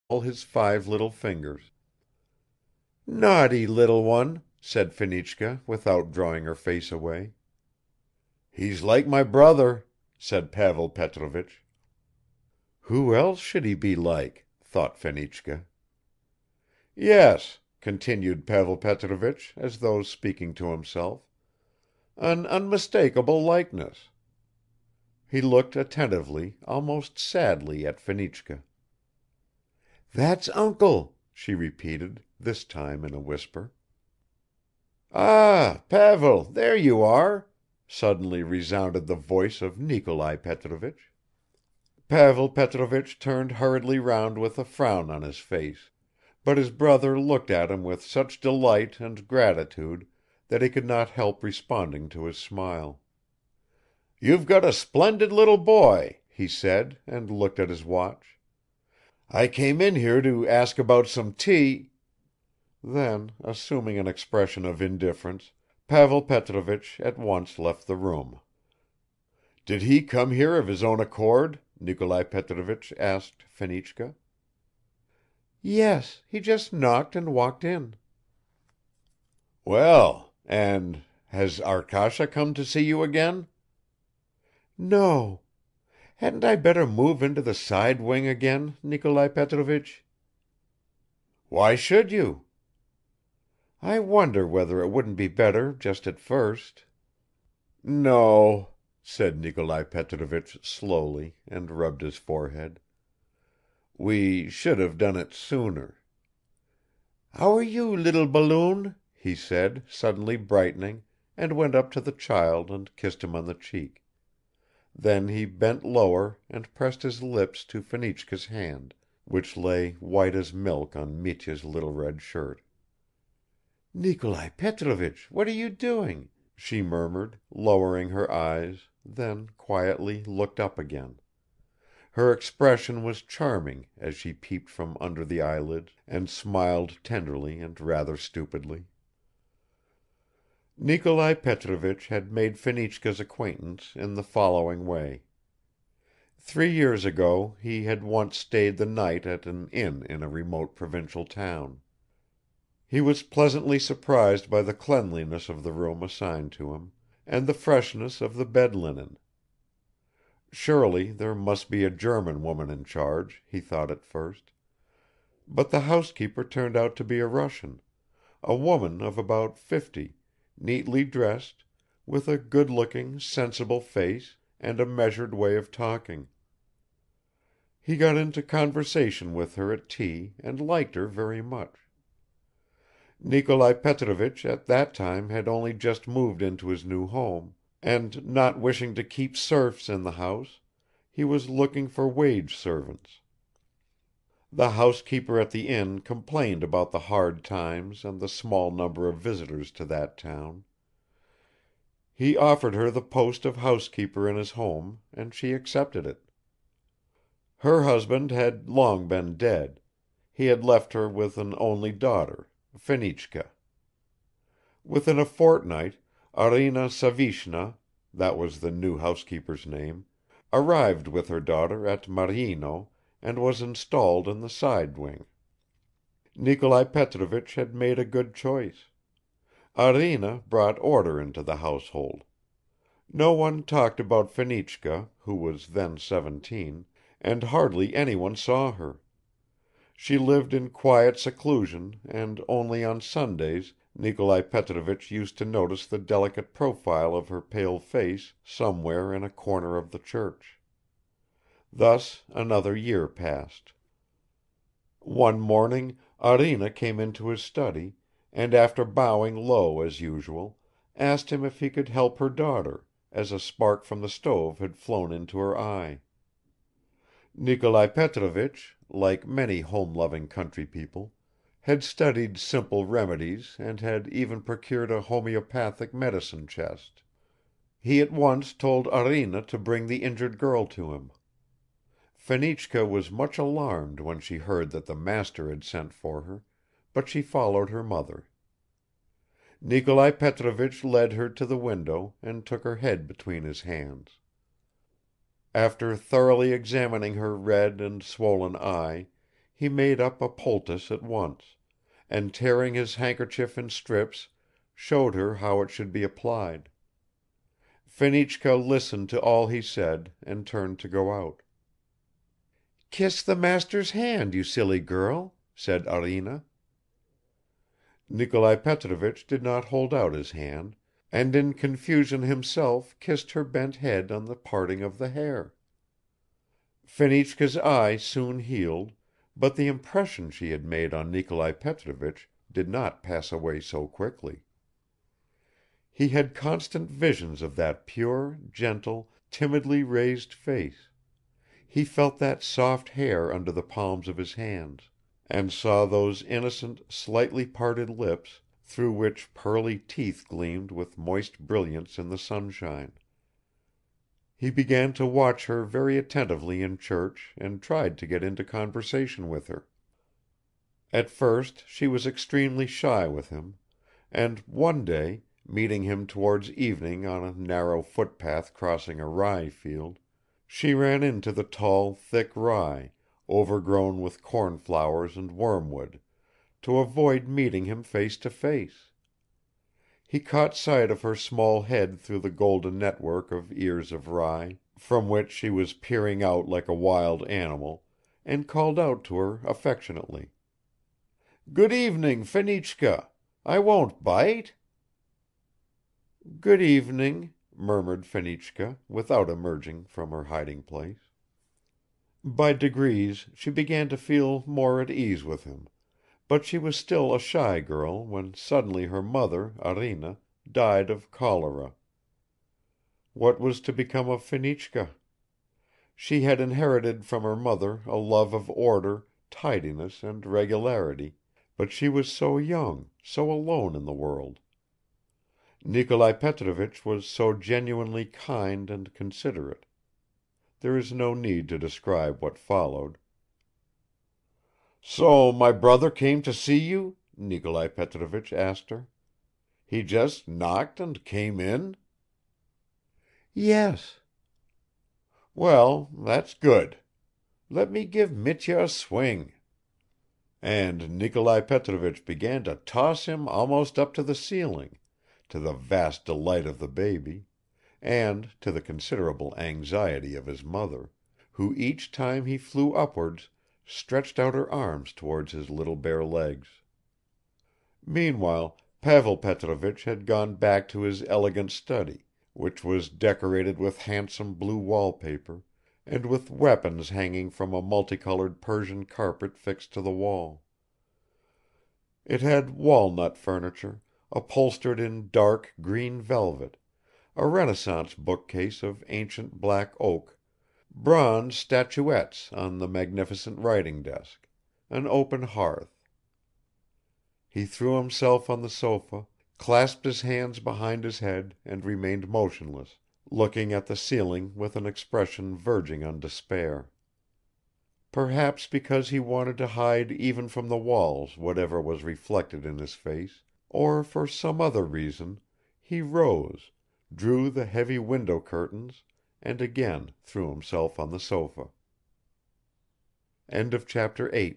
all his 5 little fingers. "Naughty little one," said Fenichka, without drawing her face away. "He's like my brother," said Pavel Petrovich. "Who else should he be like?" thought Fenichka. "Yes," continued Pavel Petrovich, as though speaking to himself, "an unmistakable likeness." He looked attentively, almost sadly, at Fenichka. "That's uncle," she repeated, this time in a whisper. "Ah, Pavel, there you are!" suddenly resounded the voice of Nikolai Petrovich. Pavel Petrovich turned hurriedly round with a frown on his face, but his brother looked at him with such delight and gratitude that he could not help responding to his smile. "You've got a splendid little boy," he said, and looked at his watch. "I came in here to ask about some tea." Then, assuming an expression of indifference, Pavel Petrovich at once left the room. "Did he come here of his own accord?" Nikolai Petrovich asked Fenichka. "Yes, he just knocked and walked in." "Well, and has Arkasha come to see you again?" "No. Hadn't I better move into the side wing again, Nikolai Petrovich?" "Why should you?" "I wonder whether it wouldn't be better just at first." "No," said Nikolai Petrovich slowly, and rubbed his forehead. "We should have done it sooner." "How are you, little balloon?" he said, suddenly brightening, and went up to the child and kissed him on the cheek. Then he bent lower and pressed his lips to Fenichka's hand, which lay white as milk on Mitya's little red shirt. "Nikolai Petrovich, what are you doing?" she murmured, lowering her eyes, then quietly looked up again. Her expression was charming as she peeped from under the eyelids and smiled tenderly and rather stupidly. Nikolai Petrovich had made Fenichka's acquaintance in the following way. 3 years ago he had once stayed the night at an inn in a remote provincial town. He was pleasantly surprised by the cleanliness of the room assigned to him, and the freshness of the bed linen. Surely there must be a German woman in charge, he thought at first; but the housekeeper turned out to be a Russian, a woman of about 50, neatly dressed, with a good-looking, sensible face and a measured way of talking. He got into conversation with her at tea and liked her very much. Nikolai Petrovich at that time had only just moved into his new home, and not wishing to keep serfs in the house, he was looking for wage servants. The housekeeper at the inn complained about the hard times and the small number of visitors to that town. He offered her the post of housekeeper in his home, and she accepted it. Her husband had long been dead; he had left her with an only daughter, Fenichka. Within a fortnight Arina Savishna, that was the new housekeeper's name, arrived with her daughter at Maryino and was installed in the side wing. Nikolai Petrovich had made a good choice. Arina brought order into the household. No one talked about Fenichka, who was then 17, and hardly anyone saw her. She lived in quiet seclusion and only on Sundays Nikolai Petrovich used to notice the delicate profile of her pale face somewhere in a corner of the church. Thus another year passed. One morning Arina came into his study, and after bowing low as usual, asked him if he could help her daughter, as a spark from the stove had flown into her eye. Nikolai Petrovich, like many home-loving country people, had studied simple remedies and had even procured a homeopathic medicine chest. He at once told Arina to bring the injured girl to him. Fenichka was much alarmed when she heard that the master had sent for her, but she followed her mother. Nikolai Petrovich led her to the window and took her head between his hands. After thoroughly examining her red and swollen eye, he made up a poultice at once, and tearing his handkerchief in strips showed her how it should be applied. Fenichka listened to all he said and turned to go out. "Kiss the master's hand, you silly girl," said Arina. Nikolai Petrovich did not hold out his hand, and in confusion himself kissed her bent head on the parting of the hair. Fenichka's eye soon healed, but the impression she had made on Nikolai Petrovich did not pass away so quickly. He had constant visions of that pure, gentle, timidly raised face; he felt that soft hair under the palms of his hands, and saw those innocent, slightly parted lips through which pearly teeth gleamed with moist brilliance in the sunshine. He began to watch her very attentively in church and tried to get into conversation with her. At first she was extremely shy with him, and one day, meeting him towards evening on a narrow footpath crossing a rye field, she ran into the tall, thick rye, overgrown with cornflowers and wormwood, to avoid meeting him face to face. He caught sight of her small head through the golden network of ears of rye, from which she was peering out like a wild animal, and called out to her affectionately. "Good evening, Fenichka. I won't bite." "Good evening," murmured Fenichka, without emerging from her hiding place. By degrees she began to feel more at ease with him, but she was still a shy girl when suddenly her mother, Arina, died of cholera. What was to become of Fenichka? She had inherited from her mother a love of order, tidiness and regularity, but she was so young, so alone in the world. Nikolai Petrovich was so genuinely kind and considerate. There is no need to describe what followed. "So my brother came to see you?" Nikolai Petrovich asked her. "He just knocked and came in?" "Yes." "Well, that's good. Let me give Mitya a swing." And Nikolai Petrovich began to toss him almost up to the ceiling, to the vast delight of the baby, and to the considerable anxiety of his mother, who each time he flew upwards stretched out her arms towards his little bare legs. Meanwhile Pavel Petrovich had gone back to his elegant study, which was decorated with handsome blue wallpaper, and with weapons hanging from a multicolored Persian carpet fixed to the wall. It had walnut furniture, upholstered in dark green velvet, a Renaissance bookcase of ancient black oak, bronze statuettes on the magnificent writing desk, an open hearth. He threw himself on the sofa, clasped his hands behind his head and remained motionless, looking at the ceiling with an expression verging on despair. Perhaps because he wanted to hide even from the walls whatever was reflected in his face, or for some other reason, he rose, drew the heavy window curtains and again threw himself on the sofa. Chapter 9.